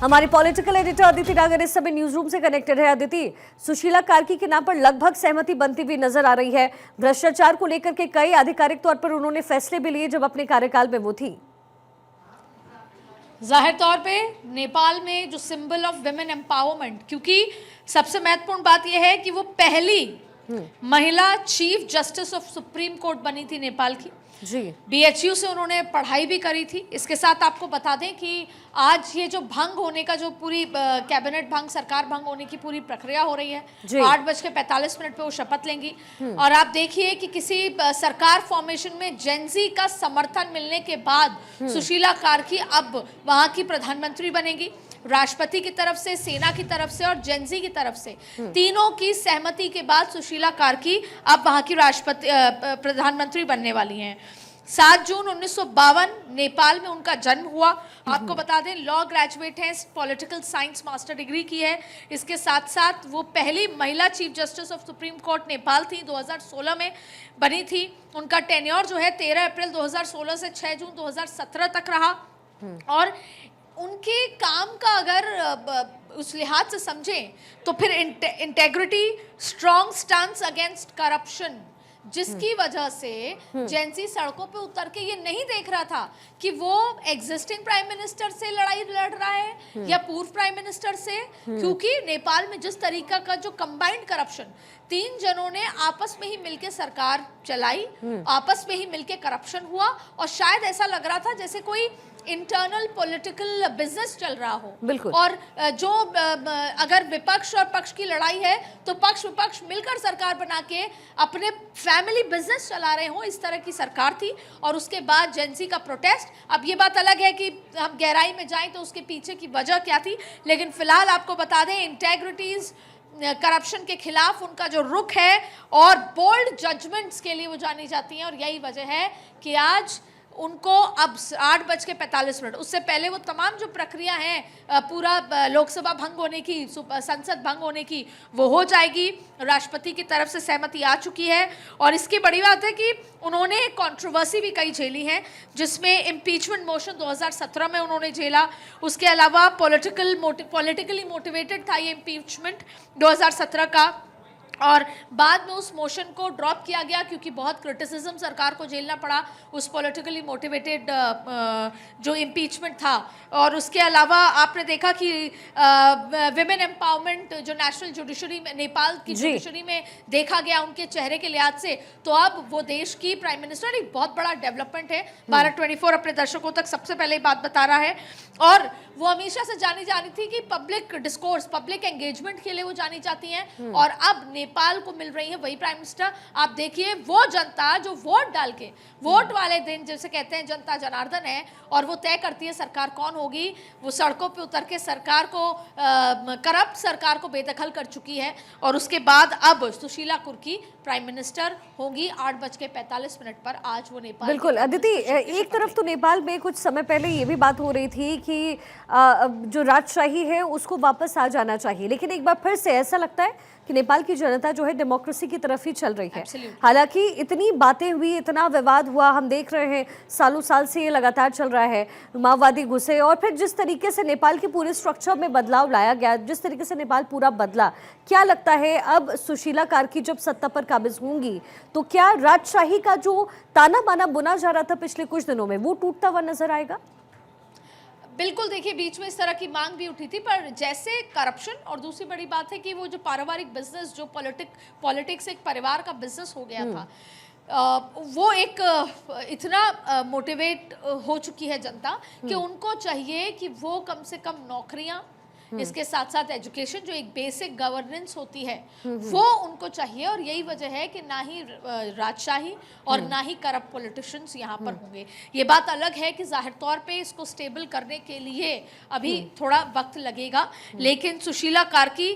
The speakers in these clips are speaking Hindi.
हमारी पॉलिटिकल एडिटर अदिति डागर इस समय न्यूज रूम से कनेक्टेड है। अदिति, सुशीला कार्की के नाम पर लगभग सहमति बनती हुई नजर आ रही है। भ्रष्टाचार को लेकर के कई आधिकारिक तौर पर उन्होंने फैसले भी लिए जब अपने कार्यकाल में वो थी। जाहिर तौर पे नेपाल में जो सिंबल ऑफ विमेन एम्पावरमेंट, क्योंकि सबसे महत्वपूर्ण बात यह है कि वो पहली महिला chief justice of supreme court बनी थी नेपाल की जी। BHU से उन्होंने पढ़ाई भी करी थी। इसके साथ आपको बता दें कि आज ये जो भंग होने का जो पूरी कैबिनेट भंग, सरकार भंग होने की पूरी प्रक्रिया हो रही है, 8:45 पे वो शपथ लेंगी। और आप देखिए कि किसी सरकार फॉर्मेशन में जेनजी का समर्थन मिलने के बाद सुशीला कार्की अब वहां की प्रधानमंत्री बनेगी। राष्ट्रपति की तरफ से, सेना की तरफ से और जेनजी की तरफ से तीनों की सहमति के बाद सुशीला कार्की अब वहां की राष्ट्रपति प्रधानमंत्री बनने वाली हैं। 7 जून 1952 नेपाल में उनका जन्म हुआ। आपको बता दें लॉ ग्रेजुएट हैं, पॉलिटिकल साइंस मास्टर डिग्री की है। इसके साथ साथ वो पहली महिला chief justice of supreme court Nepal थी, 2016 में बनी थी। उनका टेन्योर जो है 13 अप्रैल 2016 से 6 जून 2017 तक रहा। और उनके काम का अगर उस लिहाज से समझें तो फिर integrity, strong stance against corruption, जिसकी वजह से जेनजी सड़कों पे उतर के ये नहीं देख रहा था कि वो एग्जिस्टिंग प्राइम मिनिस्टर से लड़ाई लड़ रहा है या पूर्व प्राइम मिनिस्टर से, क्योंकि नेपाल में जिस तरीका का जो कंबाइंड करप्शन, 3 जनों ने आपस में ही मिलके सरकार चलाई, आपस में ही मिलके करप्शन हुआ और शायद ऐसा लग रहा था जैसे कोई इंटरनल पॉलिटिकल बिजनेस चल रहा हो। बिल्कुल। और जो अगर विपक्ष और पक्ष की लड़ाई है तो पक्ष विपक्ष मिलकर सरकार बना के अपने फैमिली बिजनेस चला रहे हो, इस तरह की सरकार थी। और उसके बाद जेनजी का प्रोटेस्ट, अब ये बात अलग है कि हम गहराई में जाएं तो उसके पीछे की वजह क्या थी, लेकिन फिलहाल आपको बता दें इंटेग्रिटीज, करप्शन के खिलाफ उनका जो रुख है और बोल्ड जजमेंट्स के लिए वो जानी जाती हैं। और यही वजह है कि आज उनको अब 8:45, उससे पहले वो तमाम जो प्रक्रिया है पूरा लोकसभा भंग होने की, संसद भंग होने की, वो हो जाएगी। राष्ट्रपति की तरफ से सहमति आ चुकी है। और इसकी बड़ी बात है कि उन्होंने कंट्रोवर्सी भी कई झेली है, जिसमें इम्पीचमेंट मोशन 2017 में उन्होंने झेला। उसके अलावा पॉलिटिकली मोटिवेटेड था ये इम्पीचमेंट 2017 का, और बाद में उस मोशन को ड्रॉप किया गया क्योंकि बहुत क्रिटिसिज्म सरकार को झेलना पड़ा उस पॉलिटिकली मोटिवेटेड जो इम्पीचमेंट था। और उसके अलावा आपने देखा कि विमेन एम्पावरमेंट जो नेशनल जुडिशरी में, नेपाल की जुडिशरी में देखा गया उनके चेहरे के लिहाज से, तो अब वो देश की प्राइम मिनिस्टर, एक बहुत बड़ा डेवलपमेंट है। भारत 24 अपने दर्शकों तक सबसे पहले बात बता रहा है। और वो हमेशा से जानी जानी थी कि पब्लिक डिस्कोर्स, पब्लिक एंगेजमेंट के लिए वो जानी जाती हैं। और अब नेपाल को मिल रही है वही प्राइम मिनिस्टर। आप देखिए वो जनता जो वोट डाल के, वोट वाले दिन जैसे कहते हैं जनता जनार्दन है और वो तय करती है सरकार कौन होगी, वो सड़कों पे उतर के सरकार को, करप्ट सरकार को बेदखल कर चुकी है। और उसके बाद अब सुशीला कुर्की प्राइम मिनिस्टर होंगी 8:45 पर। आज वो नेपाल। बिल्कुल अदिति, एक तरफ तो नेपाल में कुछ समय पहले ये भी बात हो रही थी कि जो राजशाही है उसको वापस आ जाना चाहिए, लेकिन एक बार फिर से ऐसा लगता है कि नेपाल की जनता जो है डेमोक्रेसी की तरफ ही चल रही है। हालांकि इतनी बातें हुई, इतना विवाद हुआ, हम देख रहे हैं सालों साल से ये लगातार चल रहा है, माओवादी घुसे और फिर जिस तरीके से नेपाल के पूरे स्ट्रक्चर में बदलाव लाया गया, जिस तरीके से नेपाल पूरा बदला, क्या लगता है अब सुशीला कार्की जब सत्ता पर काबिज होंगी तो क्या राजशाही का जो ताना बाना बुना जा रहा था पिछले कुछ दिनों में वो टूटता हुआ नजर आएगा? बिल्कुल, देखिए बीच में इस तरह की मांग भी उठी थी, पर जैसे करप्शन और दूसरी बड़ी बात है कि वो जो पारिवारिक बिजनेस, जो पॉलिटिक्स एक परिवार का बिजनेस हो गया था, वो एक इतना मोटिवेट हो चुकी है जनता कि उनको चाहिए कि वो कम से कम नौकरियां, इसके साथ साथ एजुकेशन, जो एक बेसिक गवर्नेंस होती है, वो उनको चाहिए। और यही वजह है कि ना ही राजशाही और ना ही करप्ट पॉलिटिशियंस यहाँ पर होंगे। ये बात अलग है कि जाहिर तौर पे इसको स्टेबल करने के लिए अभी थोड़ा वक्त लगेगा, लेकिन सुशीला कार्की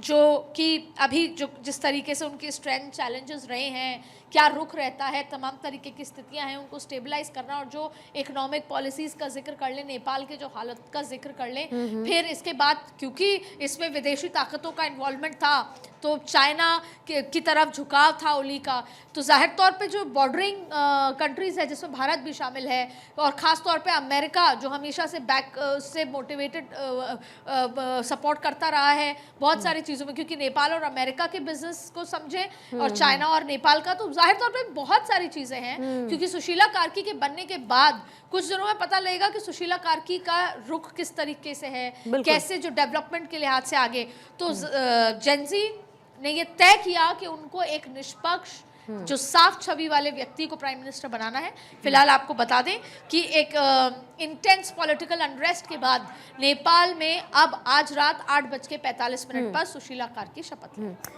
जो कि अभी जो जिस तरीके से उनके स्ट्रेंथ चैलेंजेस रहे हैं क्या रुख रहता है, तमाम तरीके की स्थितियां हैं उनको स्टेबलाइज करना, और जो इकोनॉमिक पॉलिसीज का जिक्र कर लें, नेपाल के जो हालत का जिक्र कर लें, फिर इसके बाद क्योंकि इसमें विदेशी ताकतों का इन्वॉल्वमेंट था तो चाइना की तरफ झुकाव था ओली का, तो जाहिर तौर पे जो बॉर्डरिंग कंट्रीज है जिसमें भारत भी शामिल है, और ख़ास तौर पे अमेरिका जो हमेशा से से मोटिवेटेड सपोर्ट करता रहा है बहुत सारी चीज़ों में, क्योंकि नेपाल और अमेरिका के बिजनेस को समझे और चाइना और नेपाल का, तो जाहिर तौर पे बहुत सारी चीज़ें हैं। क्योंकि सुशीला कार्की के बनने के बाद कुछ दिनों में पता लगेगा कि सुशीला कार्की का रुख किस तरीके से है, कैसे जो डेवलपमेंट के लिहाज से आगे, तो जेंजी ने ये तय किया कि उनको एक निष्पक्ष जो साफ छवि वाले व्यक्ति को प्राइम मिनिस्टर बनाना है। फिलहाल आपको बता दें कि एक इंटेंस पॉलिटिकल अनरेस्ट के बाद नेपाल में अब आज रात 8:45 पर सुशीला कार्की शपथ लेंगे।